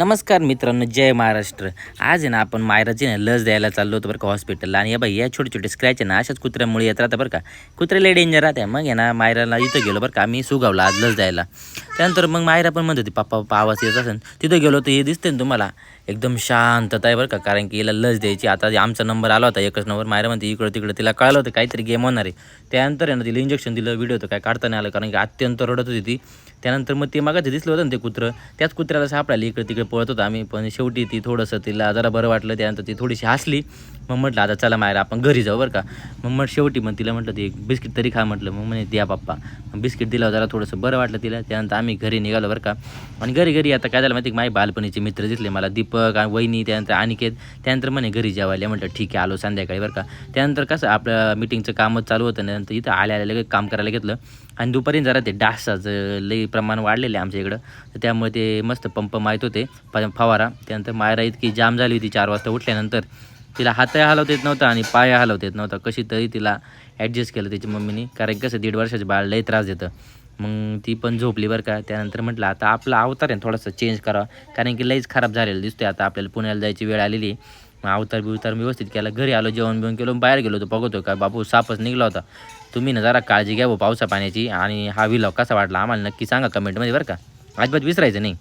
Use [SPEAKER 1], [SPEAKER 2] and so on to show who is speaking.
[SPEAKER 1] नमस्कार मित्रांनो, जय महाराष्ट्र. आज आहे ना आपण मायराची ना लस द्यायला चाललो होतो बरं का हॉस्पिटलला. आणि बाई या छोटे छोटे स्क्रॅच आहे ना अशाच कुत्र्यामुळे येत राहतं बरं का. कुत्रे लय डेंजर राहते. मग आहे ना मायराला इथं गेलो बरं का आम्ही सुगावला आज लस द्यायला. त्यानंतर मग मायरा पण म्हणत होती पप्पा पप्पा आवाज येत असेल. तिथं गेलो तर हे दिसते ना तुम्हाला एकदम शांतता आहे बरं का. कारण की हिला लस द्यायची. आता आमचा नंबर आला होता एकच नंबर. मायरा म्हणते इकडं तिकडं. तिला कळलं होतं काहीतरी गेम होणार आहे. त्यानंतर आहे ना तिला इंजेक्शन दिलं. व्हिडिओ तर काय काढता नाही आलं कारण की अत्यंत रडत होती ती. त्यानंतर मग ते मागं दिसलं होतं ना ते कुत्रं, त्याच कुत्र्याला सापडायला इकडे तिकडे पळत होतं आम्ही. पण शेवटी ती थोडंसं तिला जरा बरं वाटलं. त्यानंतर ती थोडीशी हसली. मग म्हटलं आता चला मायरा आपण घरी जाऊ बरं का. मग शेवटी मग तिला म्हटलं ते एक बिस्किट तरी खा म्हटलं. मग म्हणे द्या पप्पा. मग बिस्किट दिलं जरा थोडंसं बरं वाटलं तिला. त्यानंतर आम्ही घरी निघालो बरं का. आणि घरी आता काय झालं माहिती माझे बालपणीचे मित्र दिसले मला, दीपक आणि वहिनी, त्यानंतर अनिकेत. त्यानंतर म्हणे घरी जेवायला. म्हटलं ठीक आहे आलो संध्याकाळी बरं का. त्यानंतर कसं आपलं मीटिंगचं कामच चालू होतं. त्यानंतर इथं आल्या लगेच काम करायला घेतलं. आणि दुपारी जरा ते डासाचं लई प्रमाण वाढलेलं आहे आमच्या इकडं. तर त्यामुळे ते मस्त पंप माहीत होते फवारा. त्यानंतर मायरा इतकी जाम झाली होती 4 वाजता उठल्यानंतर. तिला हातही हलवता येत नव्हता आणि पाय हलवता येत नव्हता. कशी तरी तिला ॲडजस्ट केलं त्याची मम्मीनी. कारण कसं 1.5 वर्षाचं बाळ लई त्रास देतं. मग ती पण झोपली बरं का. त्यानंतर म्हटलं आता आपला अवतार आहे थोडासा चेंज करावा. कारण की लईच खराब झालेलं दिसतोय. आता आपल्याला पुण्याला जायची वेळ आलेली. मग अवतार मी व्यवस्थित केला. घरी आलो जेवण बिवण केलं. बाहेर गेलो होतो बघतो का बाबू सापच निघला होता. तुम्ही ना जरा काळजी घ्या पावसा पाण्याची. आणि हा व्हिलॉग कसा वाटला आम्हाला नक्की सांगा कमेंटमध्ये बरं का. अजिबात विसरायचं नाही.